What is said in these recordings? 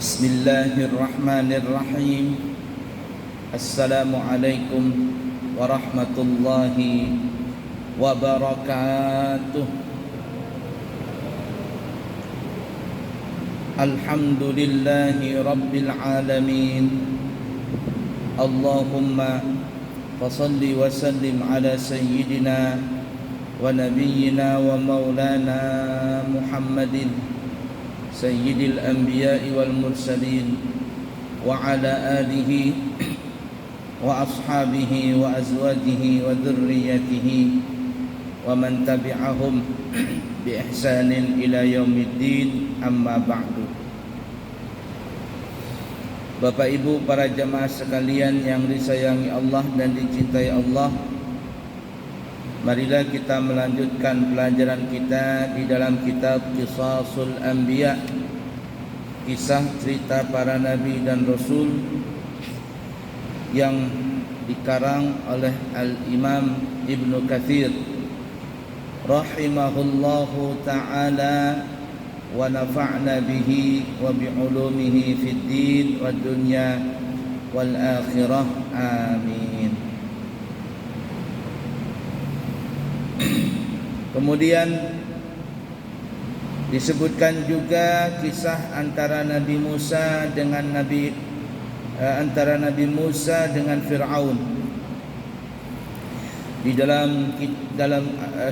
Bismillahirrahmanirrahim. Assalamualaikum warahmatullahi wabarakatuh. Alhamdulillahi rabbil alamin. Allahumma fasalli wa sallim ala sayyidina wa nabiyyina wa maulana Muhammadin Sayyidil Anbiya'i wal Mursalin wa ala alihi wa ashabihi wa azwajihi wa dhurriyyatihi wa man tabi'ahum bi ihsanin ila yaumiddin, amma ba'du. Bapak Ibu para jamaah sekalian yang disayangi Allah dan dicintai Allah, marilah kita melanjutkan pelajaran kita di dalam kitab Qisasul Anbiya, kisah cerita para nabi dan rasul yang dikarang oleh Al-Imam Ibnu Katsir rahimahullahu ta'ala wa nafa'na bihi wa bi'ulumihi fid din wad dunya wal akhirah, amin. Kemudian disebutkan juga kisah antara Nabi Musa dengan antara Nabi Musa dengan Fir'aun di dalam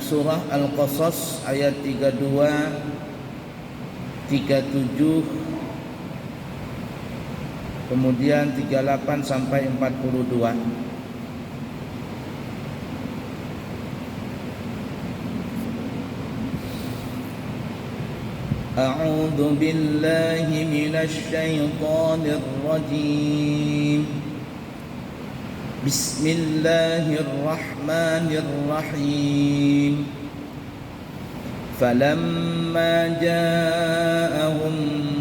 surah Al-Qasas ayat 32, 37, kemudian 38 sampai 42. أعوذ بالله من الشيطان الرجيم. بسم الله الرحمن الرحيم. فلما جاءهم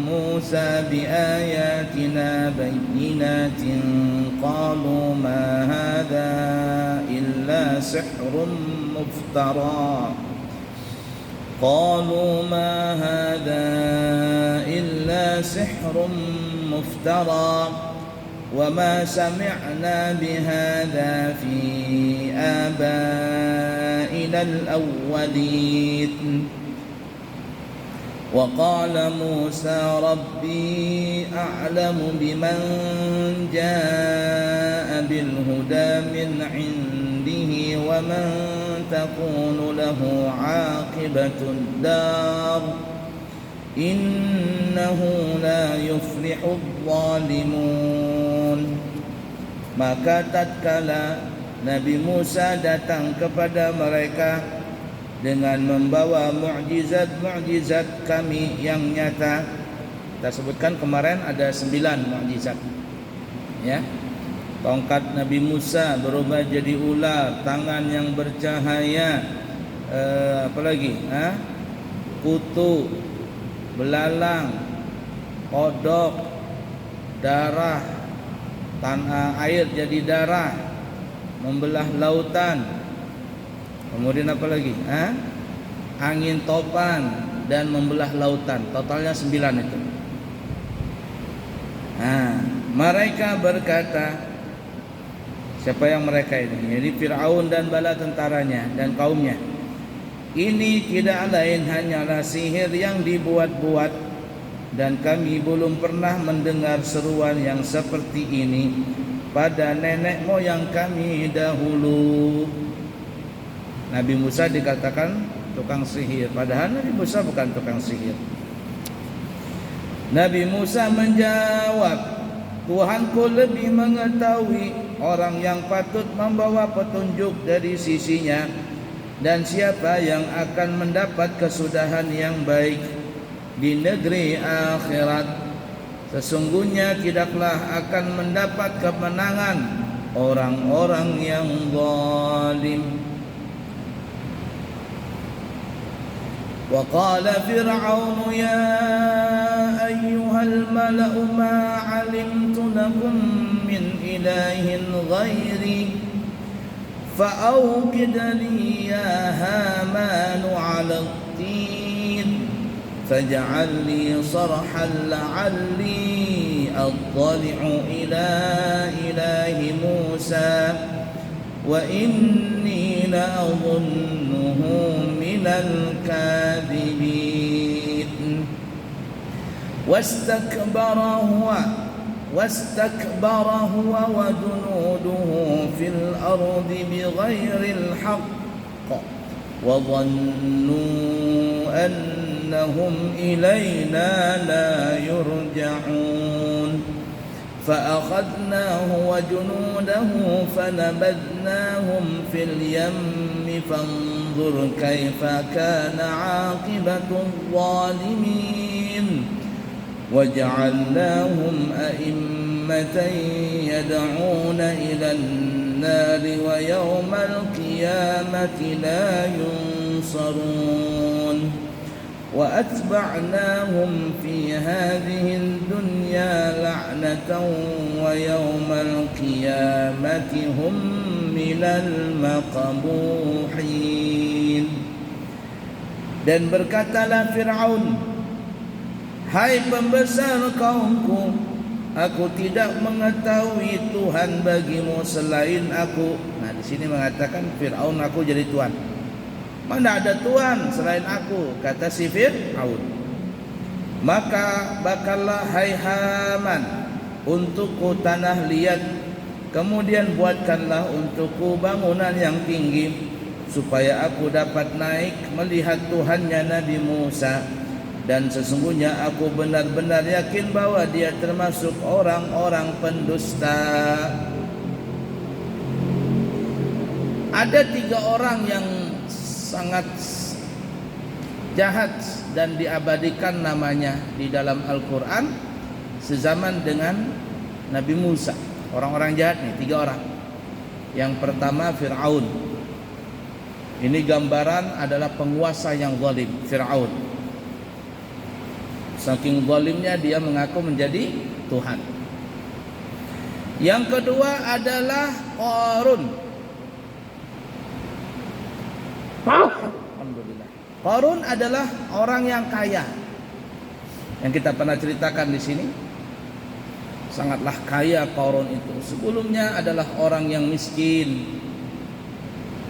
موسى بآياتنا بينات قالوا ما هذا إلا سحر مفترى وما سمعنا بهذا في آبائنا الأولين. وقال موسى ربي أعلم بمن جاء بالهدى من عنده ومن تكون له عاقبة الدار إنه لا يفلح الظالمون. Maka tatkala Nabi Musa datang kepada mereka dengan membawa mukjizat-mukjizat kami yang nyata. Kita sebutkan kemarin ada 9 mukjizat, ya. Tongkat Nabi Musa berubah jadi ular, tangan yang bercahaya, apalagi? Kutu, belalang, kodok, darah, air jadi darah, membelah lautan. Kemudian apa lagi? Angin topan dan membelah lautan. Totalnya 9 itu. Mereka berkata, siapa yang mereka ini? Jadi Fir'aun dan bala tentaranya dan kaumnya. Ini tidak lain hanyalah sihir yang dibuat-buat, dan kami belum pernah mendengar seruan yang seperti ini pada nenek moyang kami dahulu. Nabi Musa dikatakan tukang sihir, padahal Nabi Musa bukan tukang sihir. Nabi Musa menjawab, Tuhanku lebih mengetahui orang yang patut membawa petunjuk dari sisinya dan siapa yang akan mendapat kesudahan yang baik di negeri akhirat. Sesungguhnya tidaklah akan mendapat kemenangan orang-orang yang zalim. وقال فرعون يا أيها الملأ ما علمت لكم من إله غيري فأوقد لي يا هامان على الطين فاجعل لي صرحا لعلي أطلع إلى إله موسى وإني لأظنه من الكاذبين واستكبر هو وجنوده في الأرض بغير الحق وظنوا أنهم إلينا لا يرجعون فأخذناه وجنوده فنبذناهم في اليم فانظر كيف كان عاقبة الظالمين وجعلناهم أئمة يدعون إلى النار ويوم القيامة لا ينصرون وأتبعناهم في هذه الدنيا لعنة ويوم القيامة هم من المقبوحين. Dan berkatalah Fir'aun, hai pembesar kaumku, aku tidak mengetahui Tuhan bagimu selain aku. Nah, di sini mengatakan Fir'aun, aku jadi Tuhan. Mana ada Tuhan selain aku, kata si Fir'aun. Maka bakallah hai Haman untukku tanah liat, kemudian buatkanlah untukku bangunan yang tinggi, supaya aku dapat naik melihat Tuhannya Nabi Musa. Dan sesungguhnya aku benar-benar yakin bahwa dia termasuk orang-orang pendusta. Ada 3 orang yang sangat jahat dan diabadikan namanya di dalam Al-Quran sezaman dengan Nabi Musa. Orang-orang jahat nih, 3 orang. Yang pertama Fir'aun. Ini gambaran adalah penguasa yang zalim, Fir'aun. Saking zalimnya dia mengaku menjadi Tuhan. Yang kedua adalah Qarun. Alhamdulillah. Qarun adalah orang yang kaya. Yang kita pernah ceritakan di sini. Sangatlah kaya Qarun itu. Sebelumnya adalah orang yang miskin.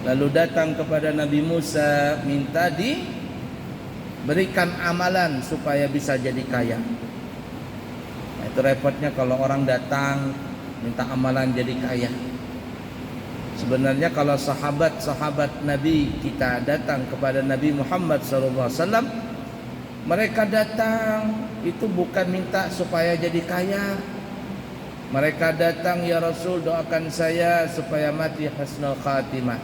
Lalu datang kepada Nabi Musa minta diberikan amalan supaya bisa jadi kaya. Nah, itu repotnya kalau orang datang minta amalan jadi kaya. Sebenarnya kalau sahabat-sahabat Nabi kita datang kepada Nabi Muhammad SAW, mereka datang itu bukan minta supaya jadi kaya. Mereka datang, ya Rasul doakan saya supaya mati husnul khatimah.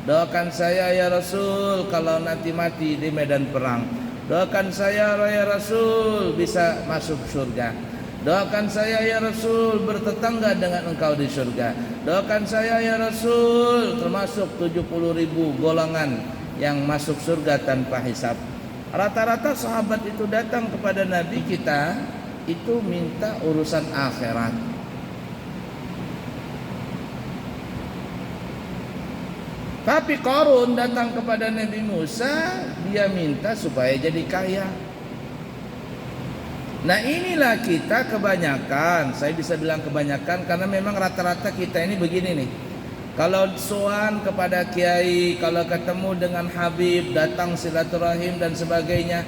Doakan saya ya Rasul kalau nanti mati di medan perang. Doakan saya ya Rasul bisa masuk surga. Doakan saya ya Rasul bertetangga dengan engkau di surga. Doakan saya ya Rasul termasuk 70.000 golongan yang masuk surga tanpa hisab. Rata-rata sahabat itu datang kepada Nabi kita itu minta urusan akhirat. Tapi Qarun datang kepada Nabi Musa, dia minta supaya jadi kaya. Nah, inilah kita kebanyakan, saya bisa bilang kebanyakan karena memang rata-rata kita ini begini nih. Kalau sowan kepada kiai, kalau ketemu dengan Habib, datang silaturahim dan sebagainya.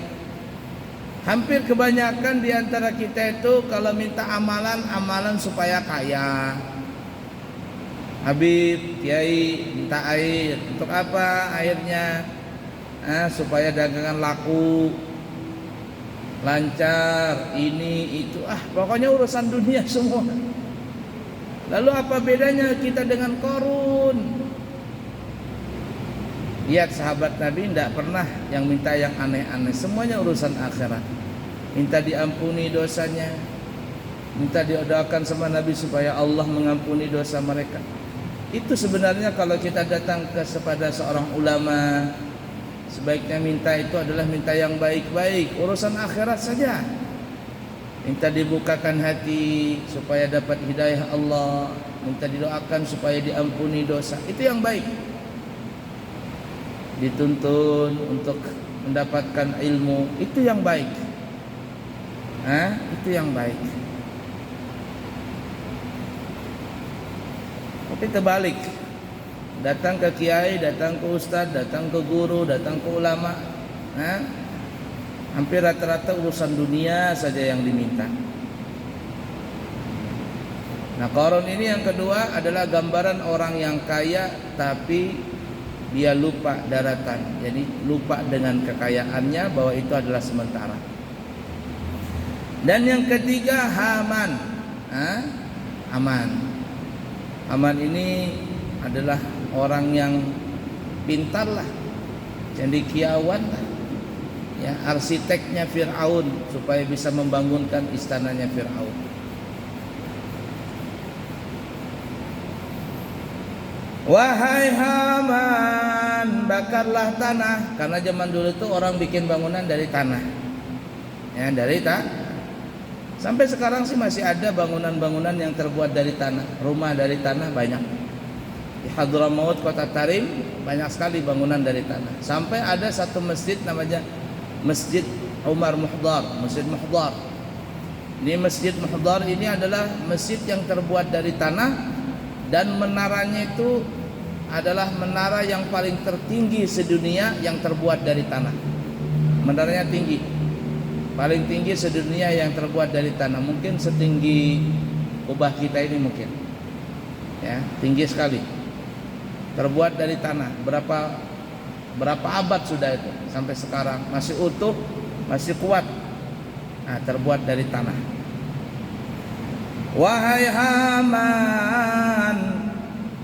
Hampir kebanyakan di antara kita itu kalau minta amalan supaya kaya. Habib, kiai minta air. Untuk apa airnya? Supaya dagangan laku, lancar, ini itu. Pokoknya urusan dunia semua. Lalu apa bedanya kita dengan Qarun? Lihat sahabat Nabi tidak pernah yang minta yang aneh-aneh. Semuanya urusan akhirat. Minta diampuni dosanya, minta didoakan sama Nabi supaya Allah mengampuni dosa mereka. Itu sebenarnya kalau kita datang kepada seorang ulama, sebaiknya minta itu adalah minta yang baik-baik, urusan akhirat saja. Minta dibukakan hati supaya dapat hidayah Allah, minta didoakan supaya diampuni dosa. Itu yang baik. Dituntun untuk mendapatkan ilmu, itu yang baik. Itu yang baik. Tapi terbalik. Datang ke kiai, datang ke ustaz, datang ke guru, datang ke ulama, hampir rata-rata urusan dunia saja yang diminta. Nah, Qarun ini yang kedua adalah gambaran orang yang kaya tapi dia lupa daratan. Jadi lupa dengan kekayaannya bahwa itu adalah sementara. Dan yang ketiga Haman. Haman ini adalah orang yang pintar lah, cendekiawan lah, ya, arsiteknya Fir'aun supaya bisa membangunkan istananya Fir'aun. Wahai Haman, bakarlah tanah, karena zaman dulu itu orang bikin bangunan dari tanah, ya, dari sampai sekarang sih masih ada bangunan-bangunan yang terbuat dari tanah, rumah dari tanah banyak. Di Hadramaut, Kota Tarim, banyak sekali bangunan dari tanah. Sampai ada satu masjid namanya Masjid Umar Muhdar, Masjid Muhdar. Ini Masjid Muhdar ini adalah masjid yang terbuat dari tanah dan menaranya itu adalah menara yang paling tertinggi sedunia yang terbuat dari tanah. Menaranya tinggi, paling tinggi sedunia yang terbuat dari tanah, mungkin setinggi kubah kita ini mungkin, ya, tinggi sekali. Terbuat dari tanah. Berapa abad sudah itu, sampai sekarang masih utuh, masih kuat. Nah, terbuat dari tanah. Wahai Haman,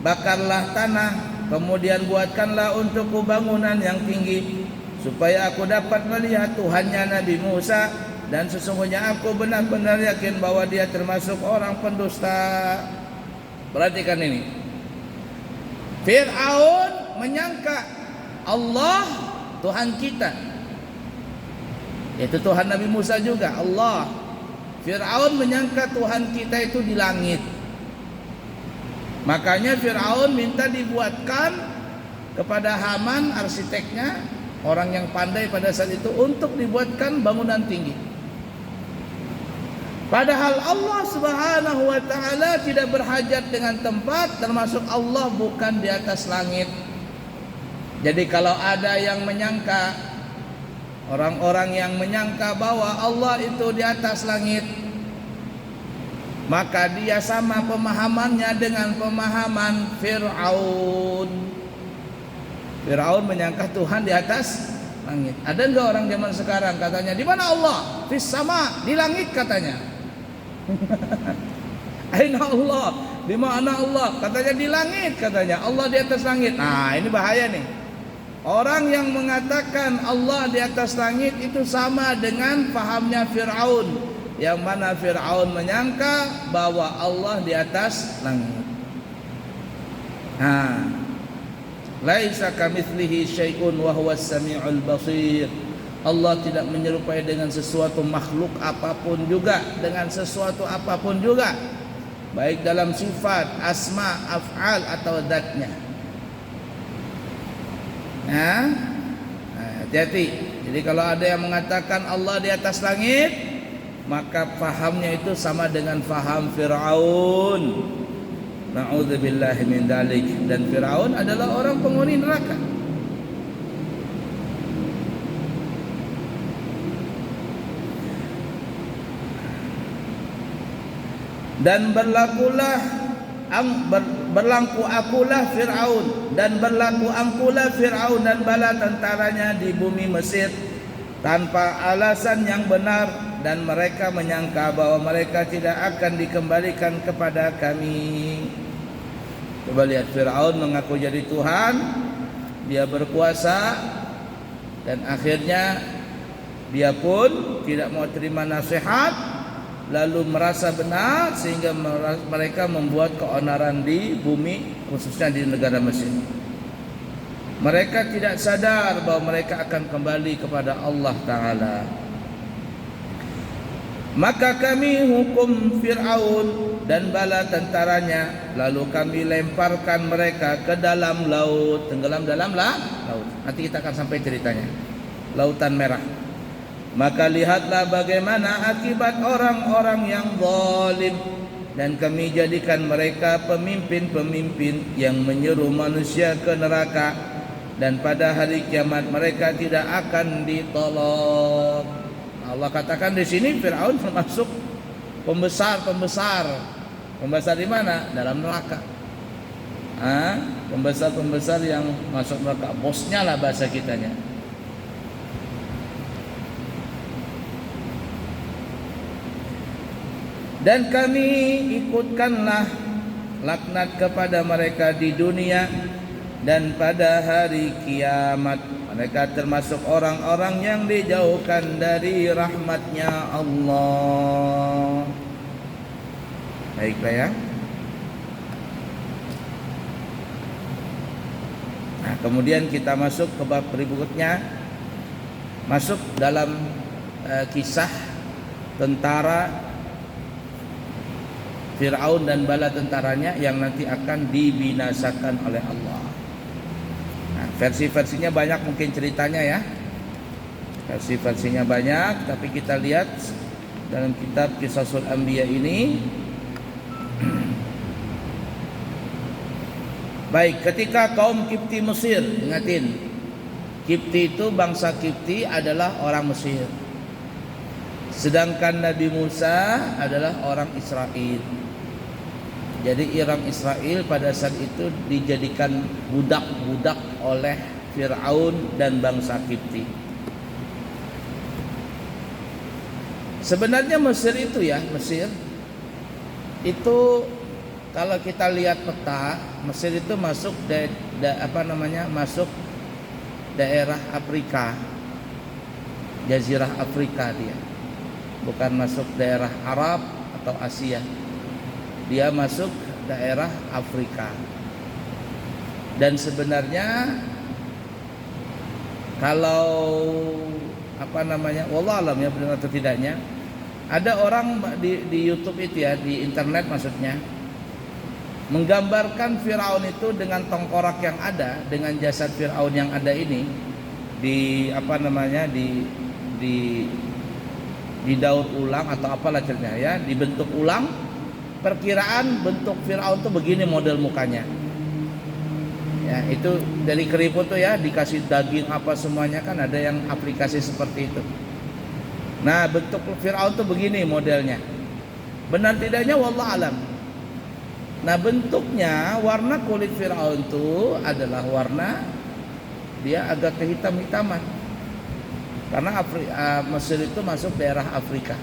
bakarlah tanah, kemudian buatkanlah untukku bangunan yang tinggi, supaya aku dapat melihat Tuhannya Nabi Musa, dan sesungguhnya aku benar-benar yakin bahwa dia termasuk orang pendusta. Perhatikan ini. Fir'aun menyangka Allah Tuhan kita, yaitu Tuhan Nabi Musa juga Allah. Fir'aun menyangka Tuhan kita itu di langit. Makanya Fir'aun minta dibuatkan kepada Haman, arsiteknya, orang yang pandai pada saat itu, untuk dibuatkan bangunan tinggi. Padahal Allah Subhanahu wa ta'ala tidak berhajat dengan tempat, termasuk Allah bukan di atas langit. Jadi kalau ada yang menyangka, orang-orang yang menyangka bahwa Allah itu di atas langit, maka dia sama pemahamannya dengan pemahaman Fir'aun. Fir'aun menyangka Tuhan di atas langit. Ada enggak orang zaman sekarang katanya, di mana Allah? Fis sama, di langit katanya. Aina Allah? Di mana Allah? Katanya di langit katanya. Allah di atas langit. Nah, ini bahaya nih. Orang yang mengatakan Allah di atas langit itu sama dengan pahamnya Fir'aun, yang mana Fir'aun menyangka bahwa Allah di atas langit. Nah, laisa kamitslihi syai'un wa huwas samiul basir. Allah tidak menyerupai dengan sesuatu makhluk apapun juga, dengan sesuatu apapun juga, baik dalam sifat, asma, af'al atau zatnya. Nah, hati-hati. Jadi kalau ada yang mengatakan Allah di atas langit, maka fahamnya itu sama dengan faham Fir'aun. Na'udzubillahi min dzalik. Dan Fir'aun adalah orang penghuni neraka. Dan berlaku akulah Fir'aun, dan berlaku angkulah Fir'aun dan bala tentaranya di bumi Mesir tanpa alasan yang benar, dan mereka menyangka bahwa mereka tidak akan dikembalikan kepada kami. Coba lihat, Fir'aun mengaku jadi Tuhan, dia berkuasa, dan akhirnya dia pun tidak mau terima nasihat, lalu merasa benar, sehingga mereka membuat keonaran di bumi, khususnya di negara Mesir. Mereka tidak sadar bahwa mereka akan kembali kepada Allah Ta'ala. Maka kami hukum Fir'aun dan bala tentaranya, lalu kami lemparkan mereka ke dalam laut. Tenggelam dalam laut. Nanti kita akan sampai ceritanya. Lautan Merah. Maka lihatlah bagaimana akibat orang-orang yang zalim. dan kami jadikan mereka pemimpin-pemimpin yang menyeru manusia ke neraka, dan pada hari kiamat mereka tidak akan ditolong. Allah katakan di sini Firaun termasuk pembesar di mana? Dalam neraka. Pembesar yang masuk neraka, bosnya lah bahasa kitanya. Dan kami ikutkanlah laknat kepada mereka di dunia dan pada hari kiamat. Mereka termasuk orang-orang yang dijauhkan dari rahmatnya Allah. Baiklah ya. Nah, kemudian kita masuk ke bab berikutnya. Masuk dalam kisah tentara Fir'aun dan bala tentaranya yang nanti akan dibinasakan oleh Allah. Nah, versi-versinya banyak mungkin ceritanya ya. Versi-versinya banyak, tapi kita lihat dalam kitab Qisasul Anbiya ini. Baik, ketika kaum Kipti Mesir, ingatin, Kipti itu bangsa Kipti adalah orang Mesir. Sedangkan Nabi Musa adalah orang Israel. Jadi orang Israel pada saat itu dijadikan budak-budak oleh Fir'aun dan bangsa Kipti. Sebenarnya Mesir itu ya, Mesir itu kalau kita lihat peta, Mesir itu masuk masuk daerah Afrika, Jazirah Afrika dia. Bukan masuk daerah Arab atau Asia. Dia masuk daerah Afrika. Dan sebenarnya kalau wallah alam ya benar atau tidaknya, ada orang di YouTube itu ya, di internet maksudnya, menggambarkan Firaun itu dengan tengkorak yang ada, dengan jasad Firaun yang ada ini didaur ulang atau apalah ceritanya ya, dibentuk ulang. Perkiraan bentuk Firaun tuh begini model mukanya. Ya, itu dari keriput tuh ya, dikasih daging apa semuanya, kan ada yang aplikasi seperti itu. Nah, bentuk Firaun tuh begini modelnya. Benar tidaknya wallah alam. Nah, bentuknya, warna kulit Firaun tuh adalah warna dia agak kehitam-hitaman. Karena Mesir itu masuk daerah Afrika,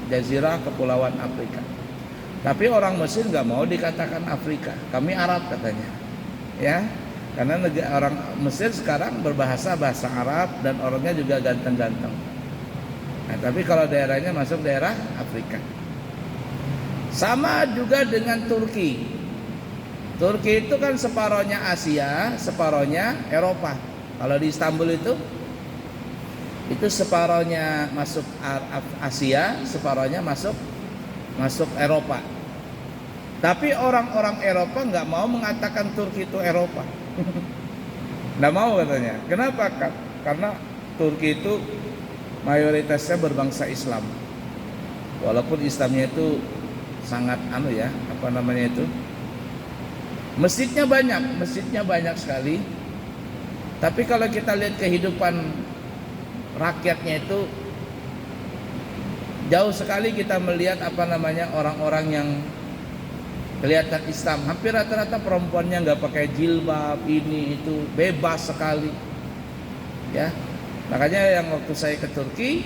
Jazirah Kepulauan Afrika. Tapi orang Mesir nggak mau dikatakan Afrika, kami Arab katanya, ya, karena orang Mesir sekarang berbahasa bahasa Arab dan orangnya juga ganteng-ganteng. Nah, tapi kalau daerahnya masuk daerah Afrika. Sama juga dengan Turki. Turki itu kan separohnya Asia, separohnya Eropa. Kalau di Istanbul itu separohnya masuk Asia, separohnya masuk Eropa. Tapi orang-orang Eropa nggak mau mengatakan Turki itu Eropa. Nggak mau katanya. Kenapa? Karena Turki itu mayoritasnya berbangsa Islam. Walaupun Islamnya itu sangat masjidnya banyak sekali. Tapi kalau kita lihat kehidupan rakyatnya itu jauh sekali kita melihat orang-orang yang kelihatan Islam. Hampir rata-rata perempuannya nggak pakai jilbab, ini itu bebas sekali. Ya, makanya yang waktu saya ke Turki,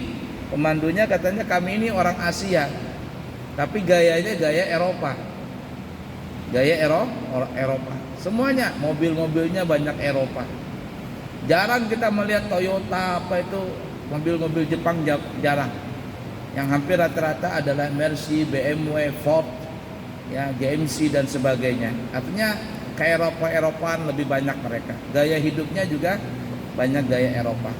pemandunya katanya kami ini orang Asia, tapi gayanya gaya Eropa, Eropa. Semuanya mobil-mobilnya banyak Eropa. Jarang kita melihat Toyota mobil-mobil Jepang, jarang. Yang hampir rata-rata adalah Mercy, BMW, Ford, ya, GMC dan sebagainya. Artinya ke Eropa-Eropaan lebih banyak mereka. Gaya hidupnya juga banyak gaya Eropa.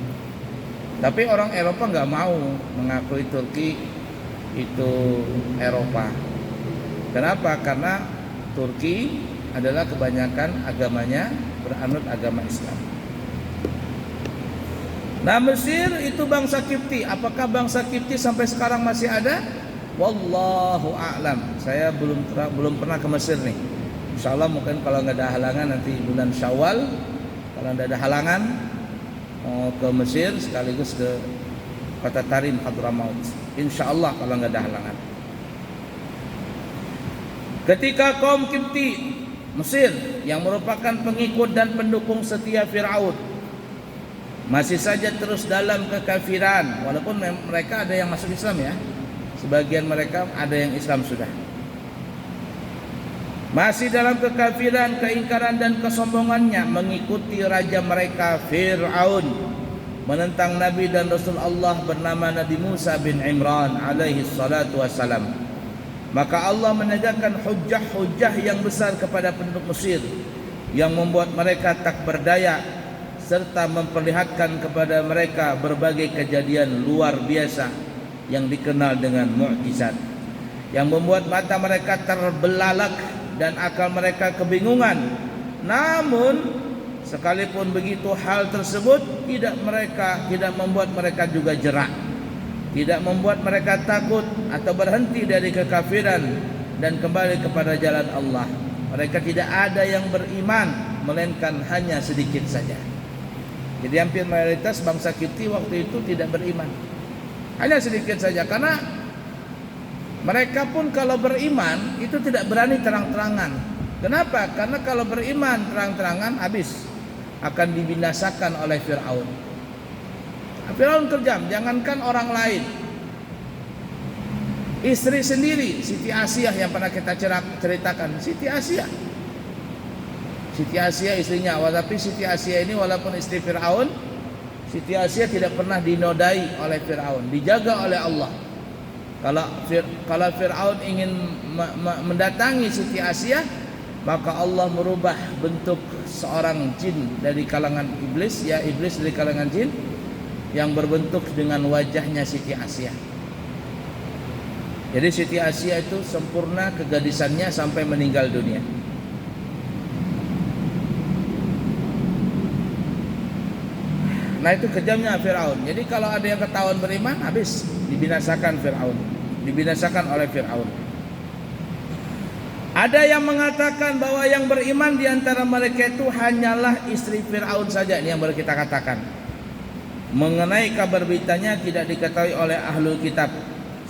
Tapi orang Eropa nggak mau mengakui Turki itu Eropa. Kenapa? Karena Turki adalah kebanyakan agamanya beranut agama Islam. Nah, Mesir itu bangsa Kipti. Apakah bangsa Kipti sampai sekarang masih ada? Wallahu a'lam. Saya belum pernah ke Mesir nih. Insyaallah mungkin kalau nggak ada halangan nanti bulan Syawal, kalau nggak ada halangan mau ke Mesir sekaligus ke kota Tarim Hadramaut. Insyaallah kalau nggak ada halangan. Ketika kaum Kipti Mesir yang merupakan pengikut dan pendukung setia Fir'aun masih saja terus dalam kekafiran, walaupun mereka ada yang masuk Islam ya, sebagian mereka ada yang Islam sudah, masih dalam kekafiran, keingkaran dan kesombongannya, mengikuti raja mereka Fir'aun, menentang Nabi dan Rasul Allah bernama Nabi Musa bin Imran alaihi salatu wassalam. Maka Allah menegakkan hujjah-hujjah yang besar kepada penduduk Mesir yang membuat mereka tak berdaya, serta memperlihatkan kepada mereka berbagai kejadian luar biasa yang dikenal dengan mukjizat, yang membuat mata mereka terbelalak dan akal mereka kebingungan. Namun sekalipun begitu, hal tersebut tidak membuat mereka juga jerak, tidak membuat mereka takut atau berhenti dari kekafiran dan kembali kepada jalan Allah. Mereka tidak ada yang beriman, melainkan hanya sedikit saja. Jadi hampir mayoritas bangsa Kipti waktu itu tidak beriman, hanya sedikit saja. Karena mereka pun kalau beriman itu tidak berani terang-terangan. Kenapa? Karena kalau beriman terang-terangan habis, akan dibinasakan oleh Fir'aun. Fir'aun kejam, jangankan orang lain, istri sendiri, Siti Asiyah yang pernah kita ceritakan, Siti Asiyah istrinya. Tapi Siti Asiyah ini walaupun istri Fir'aun, Siti Asiyah tidak pernah dinodai oleh Fir'aun, dijaga oleh Allah. Kalau Fir'aun ingin mendatangi Siti Asiyah, maka Allah merubah bentuk seorang jin dari kalangan iblis, iblis dari kalangan jin yang berbentuk dengan wajahnya Siti Asiyah. Jadi Siti Asiyah itu sempurna kegadisannya sampai meninggal dunia. Nah, itu kejamnya Fir'aun. Jadi kalau ada yang ketahuan beriman, habis dibinasakan oleh Fir'aun. Ada yang mengatakan bahwa yang beriman di antara mereka itu hanyalah istri Fir'aun saja. Ini yang baru kita katakan. Mengenai kabar beritanya tidak diketahui oleh ahlul kitab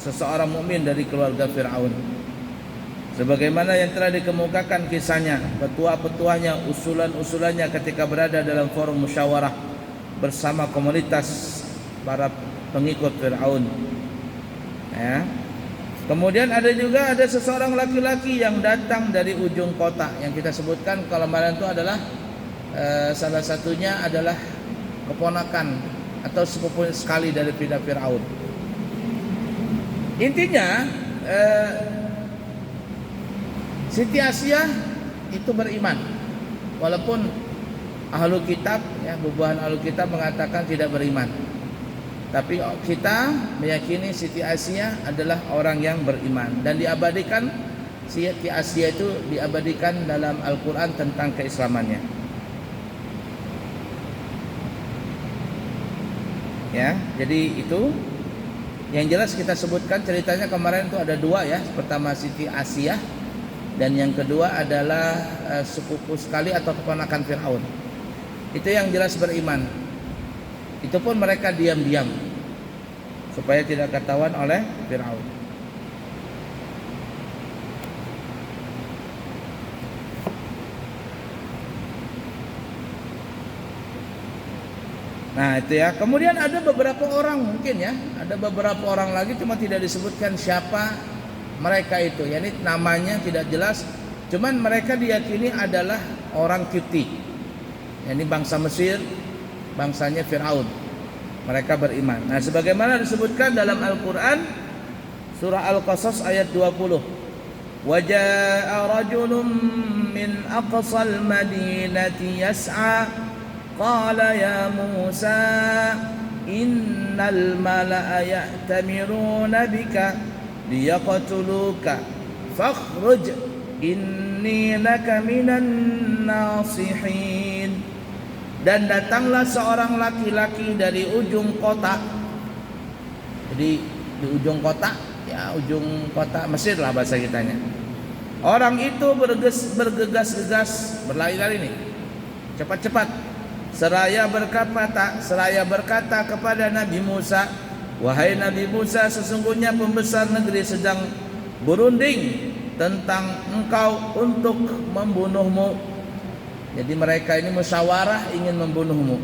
seseorang mukmin dari keluarga Fir'aun. Sebagaimana yang telah dikemukakan kisahnya, petua-petuanya, usulan-usulannya ketika berada dalam forum musyawarah bersama komunitas para pengikut Fir'aun. Ya. Kemudian ada seseorang laki-laki yang datang dari ujung kota yang kita sebutkan kalau kemarin itu adalah salah satunya adalah keponakan atau sepupu sekali dari Fir'aun. Intinya Siti Asiyah itu beriman walaupun Ahlul Kitab, bubuhan Ahlul Kitab mengatakan tidak beriman. Tapi kita meyakini Siti Asiyah adalah orang yang beriman dan diabadikan. Siti Asiyah itu diabadikan dalam Al-Quran tentang keislamannya. Ya, jadi itu yang jelas kita sebutkan ceritanya kemarin itu ada dua ya. Pertama Siti Asiyah dan yang kedua adalah sepupu sekali atau keponakan Fir'aun. Itu yang jelas beriman. Itu pun mereka diam-diam supaya tidak ketahuan oleh Fir'aun. Nah itu ya. Kemudian ada beberapa orang mungkin ya, ada beberapa orang lagi cuma tidak disebutkan siapa mereka itu. Yani namanya tidak jelas. Cuman mereka diyakini adalah orang Kipti. Ini bangsa Mesir, bangsanya Fir'aun. Mereka beriman. Nah, sebagaimana disebutkan dalam Al-Quran surah Al-Qasas ayat 20. Wa jaa'a rajulun min aqsal madinati yas'a qala ya Musa innal mala'a ya'tamiruna bika liyaqtuluka fakhruj inni laka minan nasihin. Dan datanglah seorang laki-laki dari ujung kota. Jadi di ujung kota ya, ya ujung kota Mesir lah bahasa kitanya. Orang itu bergegas-gegas berlari-lari nih, cepat-cepat. Seraya berkata kepada Nabi Musa, wahai Nabi Musa, sesungguhnya pembesar negeri sedang berunding tentang engkau untuk membunuhmu. Jadi mereka ini musyawarah ingin membunuhmu.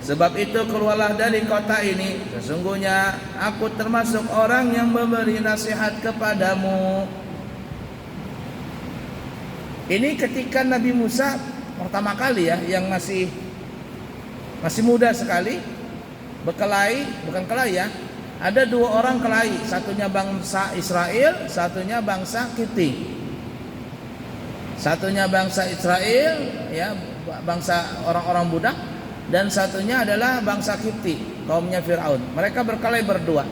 Sebab itu keluarlah dari kota ini. Sesungguhnya aku termasuk orang yang memberi nasihat kepadamu. Ini ketika Nabi Musa pertama kali ya, yang masih muda sekali, berkelahi, bukan kelahi ya. Ada dua orang kelahi, satunya bangsa Israel, satunya bangsa Kipti. Satunya bangsa Israel, ya, bangsa orang-orang budak, dan satunya adalah bangsa Kipti, kaumnya Fir'aun. Mereka berkelahi berdua.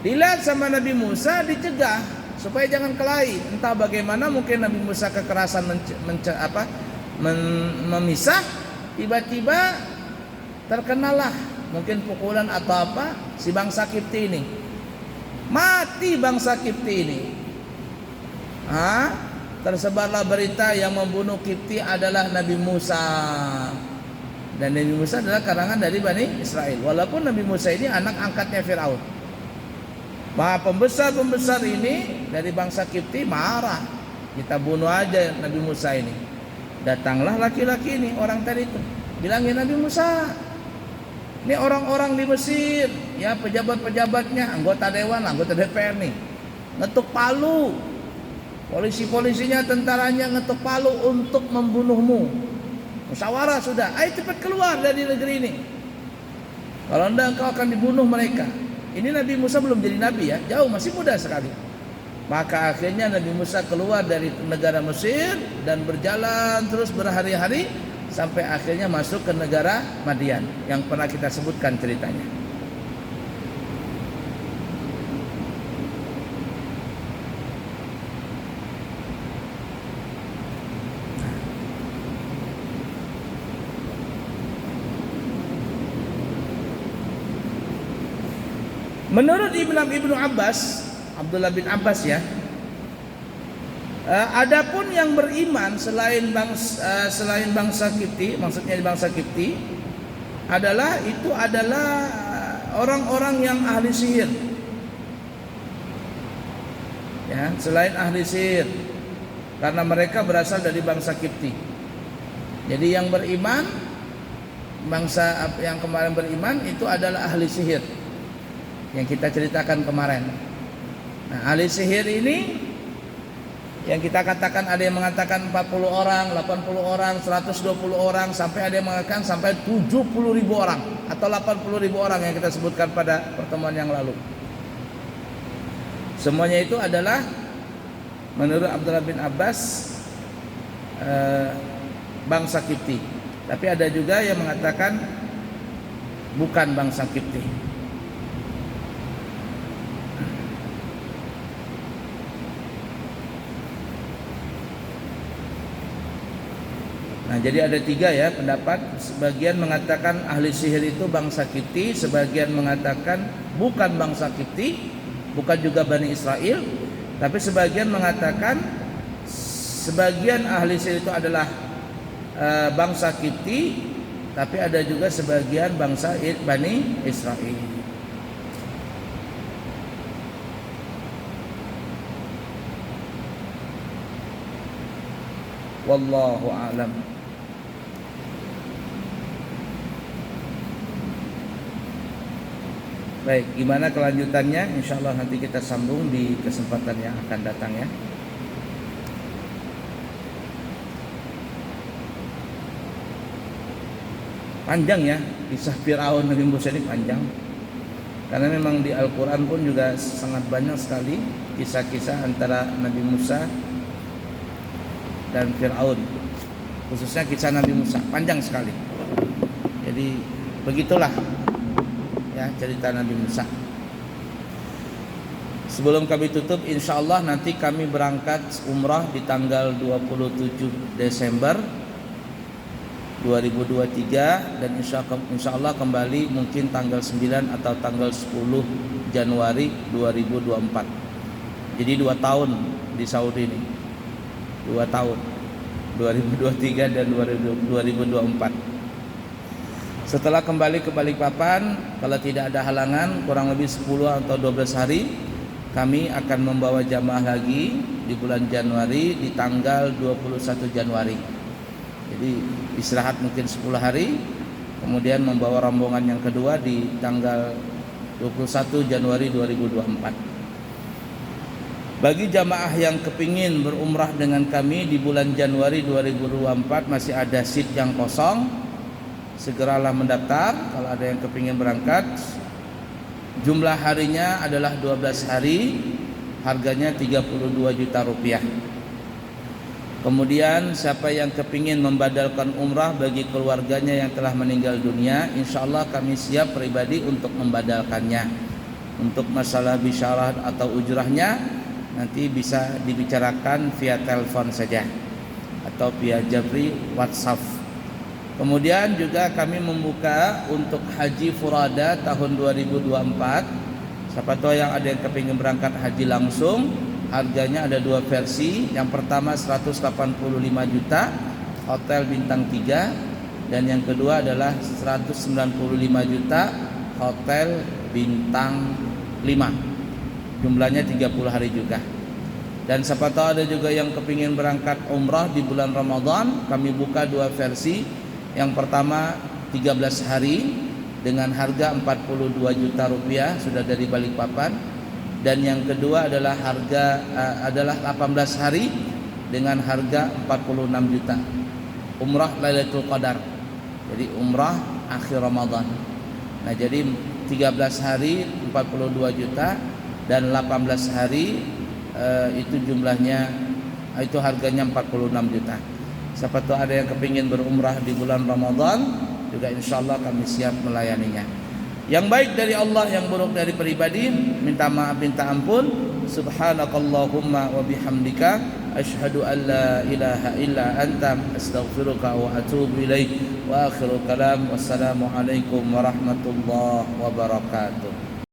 Dilihat sama Nabi Musa, dicegah supaya jangan kelahi. Entah bagaimana, mungkin Nabi Musa kekerasan memisah, tiba-tiba terkenalah mungkin pukulan atau apa si bangsa Kipti ini. Mati bangsa Kipti ini. Tersebarlah berita yang membunuh Kipti adalah Nabi Musa. Dan Nabi Musa adalah karangan dari Bani Israel. Walaupun Nabi Musa ini anak angkatnya Fir'aun. Pembesar-pembesar ini dari bangsa Kipti marah. Kita bunuh aja Nabi Musa ini. Datanglah laki-laki ini, orang tadi itu. Bilangin Nabi Musa, ini orang-orang di Mesir, ya pejabat-pejabatnya, anggota dewan, anggota DPR nih, ngetuk palu, polisi-polisinya, tentaranya ngetuk palu untuk membunuhmu. Musyawarah sudah, ayo cepat keluar dari negeri ini. Kalau enggak engkau akan dibunuh mereka. Ini Nabi Musa belum jadi nabi ya, jauh, masih muda sekali. Maka akhirnya Nabi Musa keluar dari negara Mesir dan berjalan terus berhari-hari sampai akhirnya masuk ke negara Madian yang pernah kita sebutkan ceritanya. Menurut Ibnu Abbas, Abdullah bin Abbas ya, adapun yang beriman selain bangsa Kipti, maksudnya bangsa Kipti adalah orang-orang yang ahli sihir. Ya, selain ahli sihir, karena mereka berasal dari bangsa Kipti. Jadi yang beriman, bangsa yang kemarin beriman itu adalah ahli sihir yang kita ceritakan kemarin. Nah, ahli sihir ini yang kita katakan, ada yang mengatakan 40 orang, 80 orang, 120 orang, sampai ada yang mengatakan sampai 70.000 orang atau 80.000 orang yang kita sebutkan pada pertemuan yang lalu. Semuanya itu adalah menurut Abdullah bin Abbas bangsa Kipti. Tapi ada juga yang mengatakan bukan bangsa Kipti. Nah, jadi ada tiga ya pendapat. Sebagian mengatakan ahli sihir itu bangsa Kipti, sebagian mengatakan bukan bangsa Kipti, bukan juga Bani Israel, tapi sebagian mengatakan sebagian ahli sihir itu adalah bangsa Kipti, tapi ada juga sebagian bangsa Bani Israel. Wallahu a'lam. Baik, gimana kelanjutannya? Insya Allah nanti kita sambung di kesempatan yang akan datang ya. Panjang ya, kisah Fir'aun Nabi Musa ini panjang. Karena memang di Al-Quran pun juga sangat banyak sekali kisah-kisah antara Nabi Musa dan Fir'aun. Khususnya kisah Nabi Musa, panjang sekali. Jadi begitulah ya cerita Nabi Musa. Sebelum kami tutup, insya Allah nanti kami berangkat umrah di tanggal 27 Desember 2023 dan insya Allah kembali mungkin tanggal 9 atau tanggal 10 Januari 2024. Jadi 2 tahun di Saudi ini, 2 tahun, 2023 dan 2024. Setelah kembali ke Balikpapan, kalau tidak ada halangan, kurang lebih 10 atau 12 hari, kami akan membawa jamaah lagi di bulan Januari di tanggal 21 Januari. Jadi istirahat mungkin 10 hari, kemudian membawa rombongan yang kedua di tanggal 21 Januari 2024. Bagi jamaah yang kepingin berumrah dengan kami di bulan Januari 2024, masih ada seat yang kosong, segeralah mendaftar kalau ada yang kepingin berangkat. Jumlah harinya adalah 12 hari, harganya 32 juta rupiah. Kemudian siapa yang kepingin membadalkan umrah bagi keluarganya yang telah meninggal dunia, insya Allah kami siap pribadi untuk membadalkannya. Untuk masalah bisyarah atau ujrahnya nanti bisa dibicarakan via telepon saja atau via Jabri WhatsApp. Kemudian juga kami membuka untuk haji furada tahun 2024. Siapa tahu yang ada yang kepingin berangkat haji langsung, harganya ada 2 versi. Yang pertama 185 juta, hotel bintang 3, dan yang kedua adalah 195 juta, hotel bintang 5. Jumlahnya 30 hari juga. Dan siapa tahu ada juga yang kepingin berangkat umrah di bulan Ramadan, kami buka 2 versi. Yang pertama 13 hari dengan harga 42 juta rupiah sudah dari Balikpapan, dan yang kedua adalah adalah 18 hari dengan harga 46 juta. Umrah Lailatul Qadar. Jadi umrah akhir Ramadan. Nah, jadi 13 hari 42 juta dan 18 hari itu jumlahnya, itu harganya 46 juta. Siapa tahu ada yang kepingin berumrah di bulan Ramadan, juga insya Allah kami siap melayaninya. Yang baik dari Allah, yang buruk dari pribadi, minta maaf, minta ampun. Subhanakallahumma wa bihamdika, asyhadu an la ilaha illa anta, astaghfiruka wa atubu ilaik. Wa akhiru kalam, wassalamu alaikum warahmatullahi wabarakatuh.